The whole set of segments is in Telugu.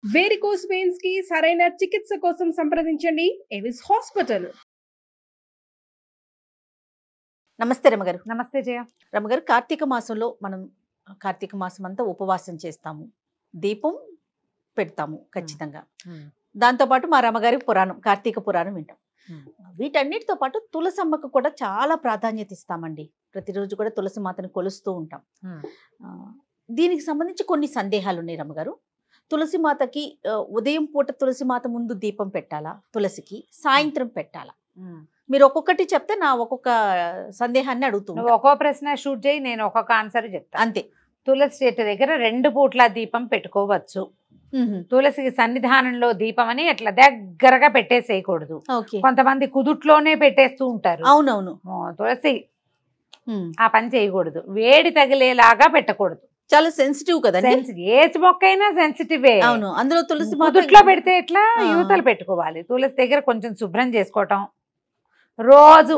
వేరికోస్ వెయిన్స్ కి సరైన చికిత్స కోసం సంప్రదించండి ఎవిస్ హాస్పిటల్. నమస్తే రమగారు. నమస్తే జయ. రమగారు, కార్తీక మాసంలో మనం కార్తీక మాసం అంతా ఉపవాసం చేస్తాము, దీపం పెడతాము ఖచ్చితంగా. దాంతోపాటు మా రమగారి పురాణం, కార్తీక పురాణం వింటాం. వీటన్నిటితో పాటు తులసమ్మకు కూడా చాలా ప్రాధాన్యత ఇస్తామండి. ప్రతిరోజు కూడా తులసి మాతను కొలుస్తూ ఉంటాం. దీనికి సంబంధించి కొన్ని సందేహాలు ఉన్నాయి రమగారు. తులసి మాతకి ఉదయం పూట తులసి మాత ముందు దీపం పెట్టాలా, తులసికి సాయంత్రం పెట్టాలా? మీరు ఒక్కొక్కటి చెప్తే నా ఒక్కొక్క సందేహాన్ని అడుగుతున్నాను. ఒక్కో ప్రశ్న షూట్ చేయి, నేను ఒక్కొక్క ఆన్సర్ చెప్తాను. అంతే. తులసి చెట్టు దగ్గర 2 పూట్ల దీపం పెట్టుకోవచ్చు. తులసికి సన్నిధానంలో దీపం అని అట్లా దగ్గరగా పెట్టేసేయకూడదు. కొంతమంది కుదుట్లోనే పెట్టేస్తూ ఉంటారు. అవునవును. తులసి ఆ పని చేయకూడదు. వేడి తగిలేలాగా పెట్టకూడదు. చాలా సెన్సిటివ్ కదా. ఏ మొక్క అయినా సెన్సిటివే. అవును. అందులో తులసి కుదుట్లో పెడితే ఎట్లా, యువతలు పెట్టుకోవాలి. తులసి దగ్గర కొంచెం శుభ్రం చేసుకోవటం. రోజు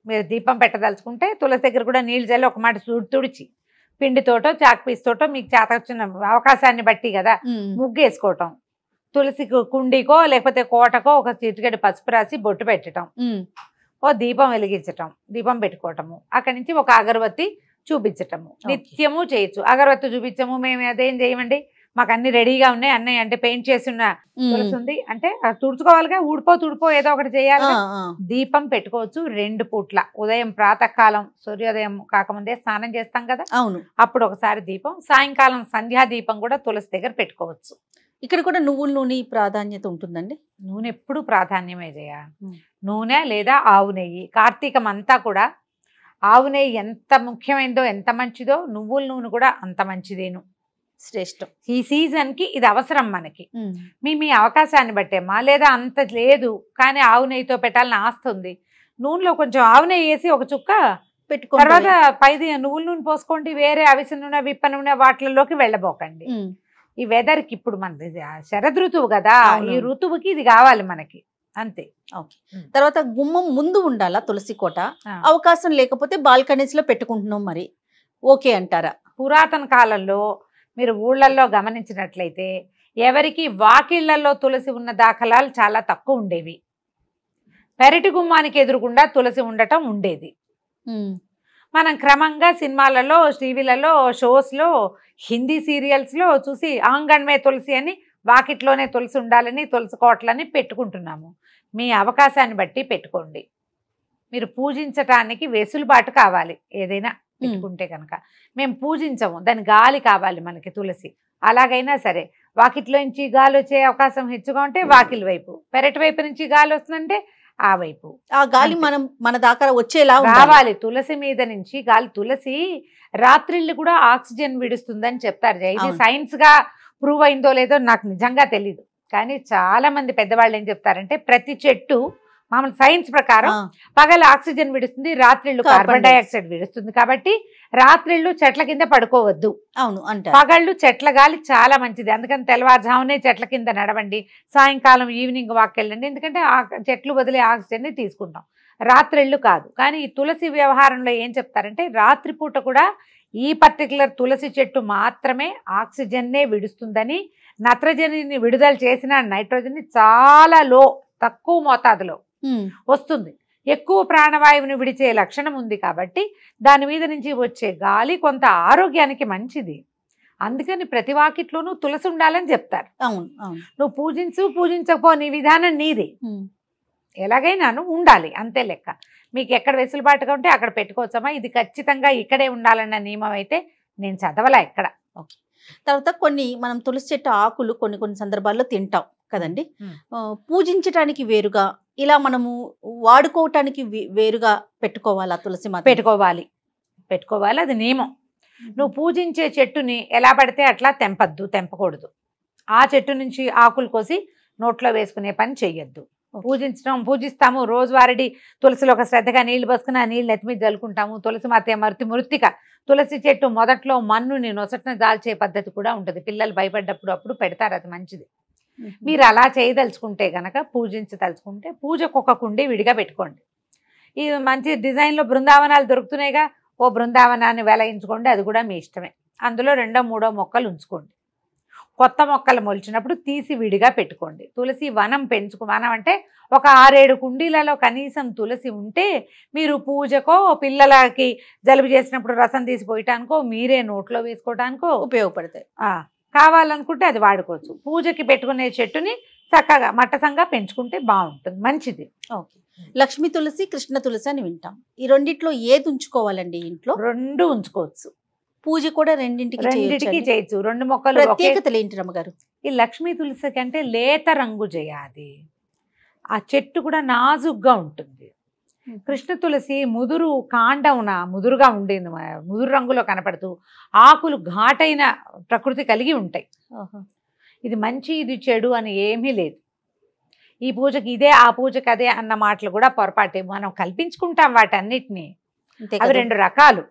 మీరు దీపం పెట్టదలుచుకుంటే తులసి దగ్గర కూడా నీళ్ళు చల్లి ఒక మాట తుడిచి పిండితోటో చాక్పీస్తోటో మీకు చేత వచ్చిన అవకాశాన్ని బట్టి కదా ముగ్గు వేసుకోవటం. తులసి కుండీకో లేకపోతే కోటకో ఒక చిటికెడు పసుపు రాసి బొట్టు పెట్టడం, ఓ దీపం వెలిగించటం, దీపం పెట్టుకోవటము. అక్కడి నుంచి ఒక అగరబత్తి చూపించటము నిత్యము చేయొచ్చు. అగరబత్తి చూపించము, మేము అదేం చేయమండి, మాకు అన్ని రెడీగా ఉన్నాయి. అన్నయ్య అంటే పెయింట్ చేసిన తులసి ఉంది అంటే తుడుచుకోవాలిగా, తుడిపో ఏదో ఒకటి చేయాలి. దీపం పెట్టుకోవచ్చు 2 పూట్ల. ఉదయం ప్రాతకాలం సూర్యోదయం కాకముందే స్నానం చేస్తాం కదా, అవును, అప్పుడు ఒకసారి దీపం. సాయంకాలం సంధ్యా దీపం కూడా తులసి దగ్గర పెట్టుకోవచ్చు. ఇక్కడ కూడా నువ్వుల నూనె ప్రాధాన్యత ఉంటుందండి. నూనె ఎప్పుడు ప్రాధాన్యమే చేయ. నూనె లేదా ఆవు నెయ్యి. కార్తీకం అంతా కూడా ఆవు నెయ్యి ఎంత ముఖ్యమైనదో, ఎంత మంచిదో, నువ్వుల నూనె కూడా అంత మంచిదేను, శ్రేష్టం. ఈ సీజన్ కి ఇది అవసరం మనకి. మీ అవకాశాన్ని బట్టేమ్మా, లేదా అంత లేదు కానీ ఆవు నెయ్యితో పెట్టాలని ఆస్తుంది, నూనెలో కొంచెం ఆవు నెయ్యి వేసి ఒక చుక్క పెట్టుకో, తర్వాత పైది నువ్వుల నూనె పోసుకోండి. వేరే అవిసె నూనె, విప్ప నూనె వాటిల్లోకి వెళ్ళబోకండి. ఈ వెదర్ కి ఇప్పుడు మనది శరద్ ఋతువు కదా, ఈ ఋతువుకి ఇది కావాలి మనకి, అంతే. ఓకే. తర్వాత గుమ్మం ముందు ఉండాలా తులసి కోట? అవకాశం లేకపోతే బాల్కనీస్ లో పెట్టుకుంటున్నాం, మరి ఓకే అంటారా? పురాతన కాలంలో మీరు ఊళ్ళల్లో గమనించినట్లయితే ఎవరికి వాకిళ్లలో తులసి ఉన్న దాఖలాలు చాలా తక్కువ ఉండేవి. పెరటి గుమ్మానికి ఎదురుగుండా తులసి ఉండటం ఉండేది. మనం క్రమంగా సినిమాలలో, టీవీలలో, షోస్లో, హిందీ సీరియల్స్లో చూసి ఆంగణమే తులసి అని, వాకిట్లోనే తులసి ఉండాలని, తులసి కోటలని పెట్టుకుంటున్నాము. మీ అవకాశాన్ని బట్టి పెట్టుకోండి. మీరు పూజించటానికి వెసులుబాటు కావాలి. ఏదైనా పెట్టుకుంటే కనుక మేము పూజించము, దాని గాలి కావాలి మనకి తులసి. అలాగైనా సరే వాకిట్లో నుంచి గాలి వచ్చే అవకాశం హెచ్చుగా ఉంటే వాకిలి వైపు, పెరటి వైపు నుంచి గాలి వస్తుందంటే ఆ వైపు ఆ గాలి మన దాకా వచ్చేలా రావాలి. తులసి మీద నుంచి గాలి. తులసి రాత్రిళ్ళు కూడా ఆక్సిజన్ విడుస్తుందని చెప్తారు. ఇది సైన్స్ గా ప్రూవ్ అయిందో లేదో నాకు నిజంగా తెలీదు, కానీ చాలా మంది పెద్దవాళ్ళు ఏం చెప్తారంటే ప్రతి చెట్టు మామూలు సైన్స్ ప్రకారం పగలు ఆక్సిజన్ విడుస్తుంది, రాత్రిళ్ళు కార్బన్ డైఆక్సైడ్ విడుస్తుంది. కాబట్టి రాత్రిళ్ళు చెట్ల కింద పడుకోవద్దు. అవును అంటే పగళ్ళు చెట్ల గాలి చాలా మంచిది. అందుకని తెల్లవారుజామునే చెట్ల కింద నడవండి, సాయంకాలం ఈవినింగ్ వాక్ వెళ్ళండి. ఎందుకంటే చెట్లు వదిలే ఆక్సిజన్ ని తీసుకుంటాం, రాత్రిళ్ళు కాదు. కానీ ఈ తులసి వ్యవహారంలో ఏం చెప్తారంటే రాత్రిపూట కూడా ఈ పర్టికులర్ తులసి చెట్టు మాత్రమే ఆక్సిజన్నే విడుస్తుందని, నత్రజనిని విడుదల చేసిన నైట్రోజన్ చాలా తక్కువ మోతాదులో వస్తుంది. ఎక్కువ ప్రాణవాయువుని విడిచే లక్షణం ఉంది కాబట్టి దాని మీద నుంచి వచ్చే గాలి కొంత ఆరోగ్యానికి మంచిది. అందుకని ప్రతి వాకిట్లోనూ తులసి ఉండాలని చెప్తారు. నువ్వు పూజించకపో, నీ విధానం నీది, ఎలాగైనాను ఉండాలి అంతే లెక్క. మీకు ఎక్కడ వెసులుబాటుగా ఉంటే అక్కడ పెట్టుకోవచ్చమ్మా. ఇది ఖచ్చితంగా ఇక్కడే ఉండాలన్న నియమం అయితే నేను చదవలా ఎక్కడ. ఓకే. తర్వాత మనం తులసి చెట్టు ఆకులు కొన్ని సందర్భాల్లో తింటాం కదండి, పూజించటానికి వేరుగా, ఇలా మనము వాడుకోవటానికి వేరుగా పెట్టుకోవాలా తులసి మాత? పెట్టుకోవాలి, అది నియమం. నువ్వు పూజించే చెట్టుని ఎలా పడితే అట్లా తెంపకూడదు. ఆ చెట్టు నుంచి ఆకులు కోసి నోట్లో వేసుకునే పని చెయ్యొద్దు. పూజిస్తాము, రోజువారీ తులసిలో ఒక శ్రద్ధగా నీళ్లు పోసుకుని ఆ నీళ్ళు నెత్తి మీద జల్లుకుంటాము. తులసి మాత మృత్తిక. తులసి చెట్టు మొదట్లో మన్నుని నొసటన దాల్చే పద్ధతి కూడా ఉంటుంది. పిల్లలు భయపడ్డప్పుడు అప్పుడు పెడతారు, అది మంచిది. మీరు అలా చేయదలుచుకుంటే గనక, పూజించదలుచుకుంటే పూజకు ఒక కుండి విడిగా పెట్టుకోండి. ఈ మంచి డిజైన్లో బృందావనాలు దొరుకుతున్నాయిగా, ఓ బృందావనాన్ని వెలయించుకోండి, అది కూడా మీ ఇష్టమే. అందులో 2-3 మొక్కలు ఉంచుకోండి. కొత్త మొక్కలు మొలిచినప్పుడు తీసి విడిగా పెట్టుకోండి. తులసి వనం వనం అంటే ఒక 6-7 కుండీలలో కనీసం తులసి ఉంటే మీరు పూజకో, పిల్లలకి జలుబు చేసినప్పుడు రసం తీసి పోయటానికో, మీరే నోట్లో వేసుకోవటానికో ఉపయోగపడతాయి. కావాలనుకుంటే అది వాడుకోవచ్చు. పూజకి పెట్టుకునే చెట్టుని చక్కగా మట్టసంగా పెంచుకుంటే బాగుంటుంది, మంచిది. ఓకే. లక్ష్మీ తులసి, కృష్ణ తులసి అని వింటాం. ఈ రెండిట్లో ఏది ఉంచుకోవాలండి ఇంట్లో? 2 ఉంచుకోవచ్చు. పూజ కూడా రెండింటికి చేయొచ్చు. 2 మొక్కలు. ప్రత్యేకతలు ఏంటి రమ్మగారు? ఈ లక్ష్మీ తులసి కంటే లేత రంగు చేయాలి, ఆ చెట్టు కూడా నాజుగ్గా ఉంటుంది. కృష్ణ తులసి ముదురు కాండమున ముదురుగా ఉండేది, ముదురు రంగులో కనపడుతూ ఆకులు ఘాటైన ప్రకృతి కలిగి ఉంటాయి. ఇది మంచి ఇది చెడు అని ఏమీ లేదు. ఈ పూజకి ఇదే, ఆ పూజకి అదే అన్న మాటలు కూడా పొరపాటే. మనం కల్పించుకుంటాం వాటన్నిటినీ. అవి 2 రకాలు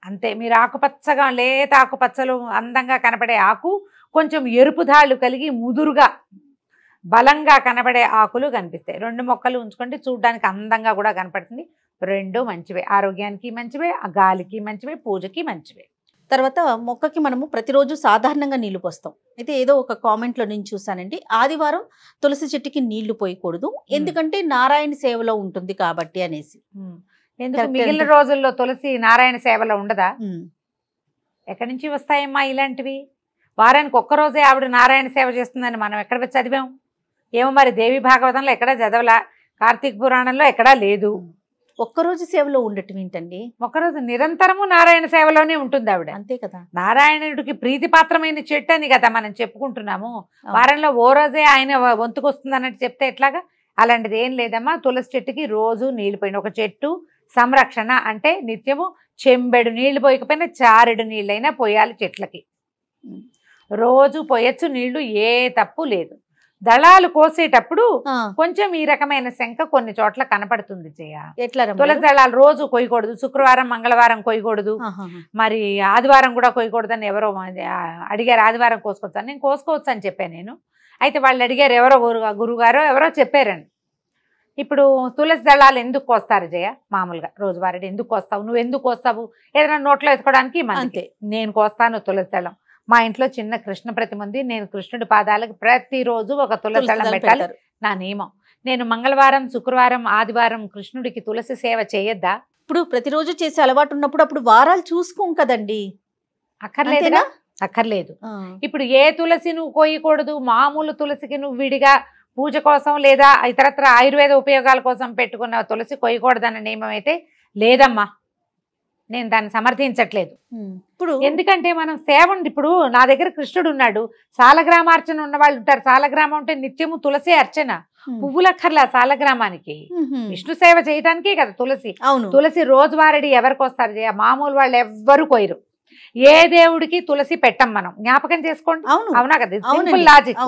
అంతే. మీరు ఆకుపచ్చగా, లేత ఆకుపచ్చలు అందంగా కనపడే ఆకు, కొంచెం ఎరుపు ధాళ్ళు కలిగి ముదురుగా బలంగా కనబడే ఆకులు కనిపిస్తాయి. 2 మొక్కలు ఉంచుకుంటే చూడడానికి అందంగా కూడా కనపడుతుంది. 2 మంచివే, ఆరోగ్యానికి మంచివే, గాలికి మంచివే, పూజకి మంచివే. తర్వాత మొక్కకి మనము ప్రతిరోజు సాధారణంగా నీళ్లు పోస్తాం. అయితే ఏదో ఒక కామెంట్లో నేను చూసానండి, ఆదివారం తులసి చెట్టుకి నీళ్లు పోయకూడదు, ఎందుకంటే నారాయణ సేవలో ఉంటుంది కాబట్టి అనేసి. ఎందుకు మిగిలిన రోజుల్లో తులసి నారాయణ సేవలో ఉండదా? ఎక్కడి నుంచి వస్తాయమ్మా ఇలాంటివి? వారానికి ఒక్కరోజే ఆవిడ నారాయణ సేవ చేస్తుందని మనం ఎక్కడ చదివాం? ఏమో మరి, దేవి భాగవతంలో ఎక్కడా చదవలా, కార్తీక పురాణంలో ఎక్కడా లేదు. ఒక్కరోజు సేవలో ఉండటం ఏంటండి? ఒకరోజు నిరంతరము నారాయణ సేవలోనే ఉంటుంది ఆవిడ. అంతే కదా. నారాయణుడికి ప్రీతిపాత్రమైన చెట్టు అని కదా మనం చెప్పుకుంటున్నాము. వారంలో ఓ రోజే ఆయన వంతుకొస్తుంది అన్నట్టు చెప్తే ఎట్లాగా? అలాంటిది ఏం లేదమ్మా. తులసి చెట్టుకి రోజు నీళ్లు పోయిన, ఒక చెట్టు సంరక్షణ అంటే నిత్యము చెంబెడు నీళ్లు పోయకపోయినా చారెడు నీళ్ళైనా పోయాలి చెట్లకి. రోజు పోయొచ్చు నీళ్లు, ఏ తప్పు లేదు. దళాలు కోసేటప్పుడు కొంచెం ఈ రకమైన శంక కొన్ని చోట్ల కనపడుతుంది. తులసి దళాలు రోజు కొయ్యకూడదు, శుక్రవారం మంగళవారం కొయ్యకూడదు, మరి ఆదివారం కూడా కొయ్యకూడదు అని ఎవరో అడిగారు. ఆదివారం కోసుకోవచ్చు అని, నేను కోసుకోవచ్చు అని చెప్పాను నేను. అయితే వాళ్ళు అడిగారు, ఎవరో గురుగారో ఎవరో చెప్పారండి. ఇప్పుడు తులసి దళాలు ఎందుకు కోస్తారు జయ? మామూలుగా రోజువారీ ఎందుకు కోస్తావు? నువ్వు ఎందుకు కోస్తావు? ఏదైనా నోట్లో వేసుకోవడానికి? అంతే. నేను కోస్తాను తులసి దళం. మా ఇంట్లో చిన్న కృష్ణ ప్రతిమ ఉంది, నేను కృష్ణుడి పాదాలకు ప్రతిరోజు ఒక తులసి దళం పెట్టాలి, నా నియమం. నేను మంగళవారం, శుక్రవారం, ఆదివారం కృష్ణుడికి తులసి సేవ చేయొద్దా? ఇప్పుడు ప్రతిరోజు చేసే అలవాటు ఉన్నప్పుడు అప్పుడు వారాలు చూసుకోం కదండి. అక్కర్లేదుగా? అక్కర్లేదు. ఇప్పుడు ఏ తులసి నువ్వు కోయకూడదు, మామూలు తులసికి నువ్వు విడిగా పూజ కోసం లేదా ఇతరత్ర ఆయుర్వేద ఉపయోగాల కోసం పెట్టుకున్న తులసి కొయ్యకూడదన్న నియమం అయితే లేదమ్మా. నేను దాన్ని సమర్థించట్లేదు. ఇప్పుడు ఎందుకంటే మనం సేవ ఉంది. ఇప్పుడు నా దగ్గర కృష్ణుడు ఉన్నాడు, సాలగ్రామార్చన ఉన్న వాళ్ళు ఉంటారు. సాలగ్రామం అంటే నిత్యము తులసి అర్చన, పువ్వులక్కర్లా సాలగ్రామానికి. విష్ణు సేవ చేయడానికే కదా తులసి. తులసి రోజువారీ ఎవరికి వస్తారు? మామూలు వాళ్ళు ఎవ్వరు కొయ్యరు. ఏ దేవుడికి తులసి పెట్టం మనం, జ్ఞాపకం చేసుకోండి. అవునా కదా? Simple logic.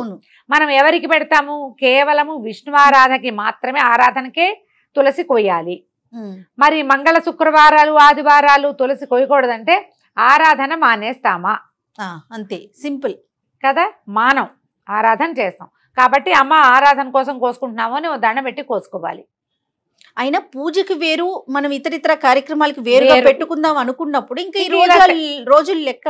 మనం ఎవరికి పెడతాము? కేవలము విష్ణువారాధనకి మాత్రమే, ఆరాధనకే తులసి కొయ్యాలి. మరి మంగళ శుక్రవారాలు ఆదివారాలు తులసి కొయ్యకూడదంటే ఆరాధన మానేస్తామా? అంతే, సింపుల్ కదా. మానం, ఆరాధన చేస్తాం కాబట్టి అమ్మ ఆరాధన కోసం కోసుకుంటున్నాము అని దండం పెట్టి కోసుకోవాలి. అయినా పూజకి వేరు, మనం ఇతరితర కార్యక్రమాలకి వేరుగా పెట్టుకుందాం అనుకున్నప్పుడు ఇంకా ఈ రోజులు లెక్క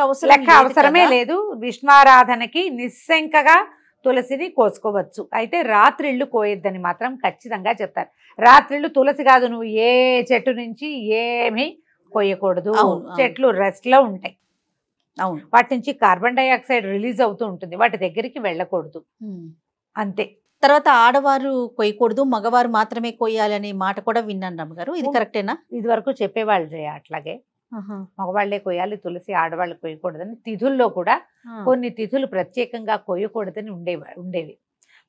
అవసరమే లేదు. విష్ణువారాధనకి నిస్సంకగా తులసిని కోసుకోవచ్చు. అయితే రాత్రిళ్ళు కోయొద్దని మాత్రం ఖచ్చితంగా చెప్తారు. రాత్రిళ్ళు తులసి కాదు, నువ్వు ఏ చెట్టు నుంచి ఏమీ కోయకూడదు. చెట్లు రెస్ట్ లో ఉంటాయి. వాటి నుంచి కార్బన్ డైఆక్సైడ్ రిలీజ్ అవుతూ ఉంటుంది, వాటి దగ్గరికి వెళ్ళకూడదు. అంతే. తర్వాత ఆడవారు కొయ్యకూడదు, మగవారు మాత్రమే కొయ్యాలనే మాట కూడా విన్నాను రమ్మగారు, ఇది కరెక్టేనా? ఇది వరకు చెప్పేవాళ్ళు జయ అట్లాగే. మగవాళ్లే కొయ్యాలి తులసి, ఆడవాళ్ళు కొయ్యకూడదని. తిథుల్లో కూడా కొన్ని తిథులు ప్రత్యేకంగా కొయ్యకూడదని ఉండేవి.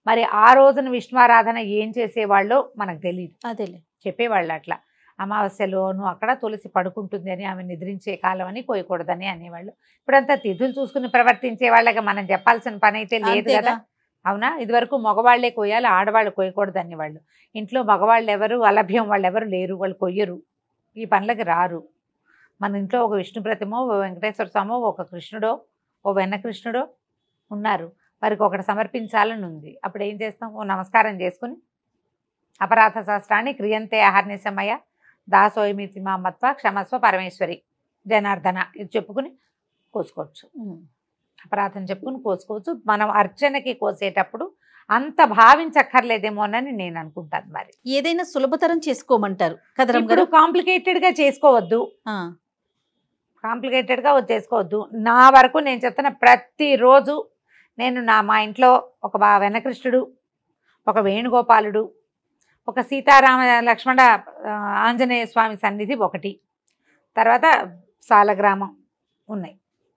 మరి ఆ రోజున విష్ణువారాధన ఏం చేసేవాళ్ళో మనకు తెలియదు. అదేలే చెప్పేవాళ్ళు అట్లా. అమావాస్యలోను అక్కడ తులసి పడుకుంటుంది అని, ఆమె నిద్రించే కాలం అని కొయ్యకూడదని అనేవాళ్ళు. ఇప్పుడంతా తిథులు చూసుకుని ప్రవర్తించే వాళ్ళగా మనం చెప్పాల్సిన పని అయితే లేదు కదా. అవునా? ఇదివరకు మగవాళ్లే కొయ్యాలి, ఆడవాళ్ళు కొయ్యకూడదు అనేవాళ్ళు. ఇంట్లో మగవాళ్ళు ఎవరు, అలభ్యం వాళ్ళు ఎవరు లేరు, వాళ్ళు కొయ్యరు, ఈ పనులకి రారు. మన ఇంట్లో ఒక విష్ణు ప్రతిమో, ఓ వెంకటేశ్వర స్వామో, ఒక కృష్ణుడో, ఓ వెన్న కృష్ణుడో ఉన్నారు, వారికి ఒకటి సమర్పించాలని ఉంది. అప్పుడు ఏం చేస్తాం? ఓ నమస్కారం చేసుకుని అపరాధ శాస్త్రాన్ని క్రియంతే అహర్నిశమయ దాసోయమితి మామత్వ క్షమస్వ పరమేశ్వరి జనార్దన ఇది చెప్పుకుని కోసుకోవచ్చు. అపరాధం చెప్పుకుని కోసుకోవచ్చు. మనం అర్చనకి కోసేటప్పుడు అంత భావించక్కర్లేదేమోనని నేను అనుకుంటాను. మరి ఏదైనా సులభతరం చేసుకోమంటారు కదా ఇప్పుడు కాంప్లికేటెడ్ గా చేసుకోవద్దు, ఆ, కాంప్లికేటెడ్ గా చేసుకోవద్దు. నా వరకు నేను చెప్తున్న ప్రతిరోజు నేను మా ఇంట్లో ఒక వెనకృష్ణుడు, ఒక వేణుగోపాలుడు, ఒక సీతారామ లక్ష్మణ ఆంజనేయ స్వామి సన్నిధి ఒకటి, తర్వాత సాలగ్రామం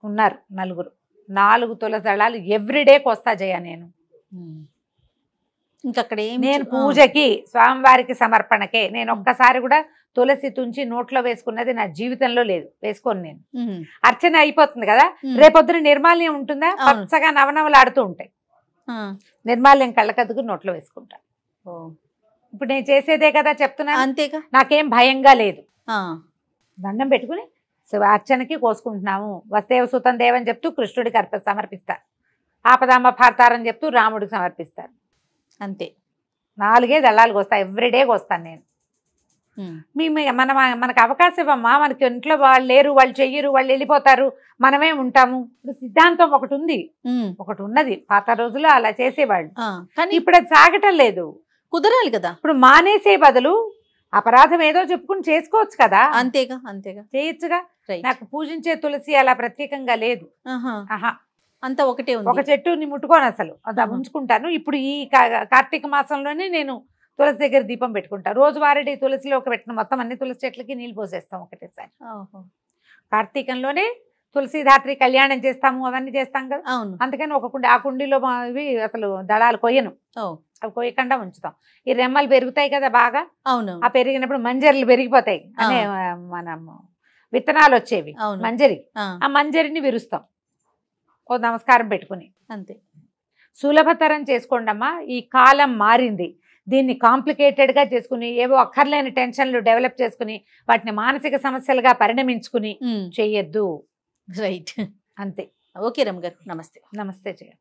ఉన్నారు 4 తులసి దళాలు ఎవ్రీడేకి వస్తా జయ. నేను ఇంకక్కడ నేను పూజకి స్వామివారికి సమర్పణకే నేను ఒక్కసారి కూడా తులసి తుంచి నోట్లో వేసుకున్నది నా జీవితంలో లేదు. వేసుకోను నేను. అర్చన అయిపోతుంది కదా, రేపొద్దున నిర్మాల్యం ఉంటుందా, పచ్చగా నవనవలాడుతూ ఉంటాయి. నిర్మాల్యం కళ్ళకద్దుకు నోట్లో వేసుకుంటా. ఇప్పుడు నేను చేసేదే కదా చెప్తున్నా, అంతేగా, నాకేం భయంగా లేదు. దండం పెట్టుకుని అర్చనకి కోసుకుంటున్నాము. వస్తేవ సుతం దేవని చెప్తూ కృష్ణుడికి సమర్పిస్తారు. ఆపదామ భారతారని చెప్తూ రాముడికి సమర్పిస్తారు. అంతే. 4 దళాలు వస్తాయి, ఎవ్రీడే వస్తాను నేను. మనకు అవకాశం ఇవ్వమ్మా. మనకి ఇంట్లో వాళ్ళు లేరు, వాళ్ళు చెయ్యరు, వాళ్ళు వెళ్ళిపోతారు, మనమే ఉంటాము. ఇప్పుడు సిద్ధాంతం ఒకటి ఉన్నది. పాత రోజుల్లో అలా చేసేవాళ్ళు, కానీ ఇప్పుడు అది సాగటం లేదు. కుదరాలి కదా. ఇప్పుడు మానేసే బదులు అపరాధం ఏదో చెప్పుకుని చేసుకోవచ్చు కదా. అంతేగా చేయొచ్చుగా. నాకు పూజించే తులసి అలా ప్రత్యేకంగా లేదు. అంతా ఒకటే ఉంది. ఒక చెట్టుని ముట్టుకోను అసలు, అది ఉంచుకుంటాను. ఇప్పుడు ఈ కార్తీక మాసంలోనే నేను తులసి దగ్గర దీపం పెట్టుకుంటా. రోజువారీ తులసిలో పెట్టిన మొత్తం అన్ని తులసి చెట్లకి నీళ్ళు పోసేస్తాం ఒకటేసారి. కార్తీకంలోనే తులసిధాత్రి కళ్యాణం చేస్తాము, అవన్నీ చేస్తాం కదా. అందుకని ఒక కుండి, ఆ కుండీలో ఇవి అసలు దళాలు కొయ్యను, అవి కొయ్యకుండా ఉంచుతాం. ఈ రెమ్మలు పెరుగుతాయి కదా బాగా, ఆ పెరిగినప్పుడు మంజరిలు పెరిగిపోతాయి అనే మనం విత్తనాలు వచ్చేవి మంజరి, ఆ మంజరిని విరుస్తాం ఓ నమస్కారం పెట్టుకుని. అంతే. సులభతరం చేసుకోండి అమ్మా. ఈ కాలం మారింది. దీన్ని కాంప్లికేటెడ్గా చేసుకుని ఏవో అక్కర్లేని టెన్షన్లు డెవలప్ చేసుకుని వాటిని మానసిక సమస్యలుగా పరిణమించుకుని చెయ్యొద్దు. రైట్. అంతే. ఓకే రమ్మ గారు, నమస్తే. నమస్తే జయ.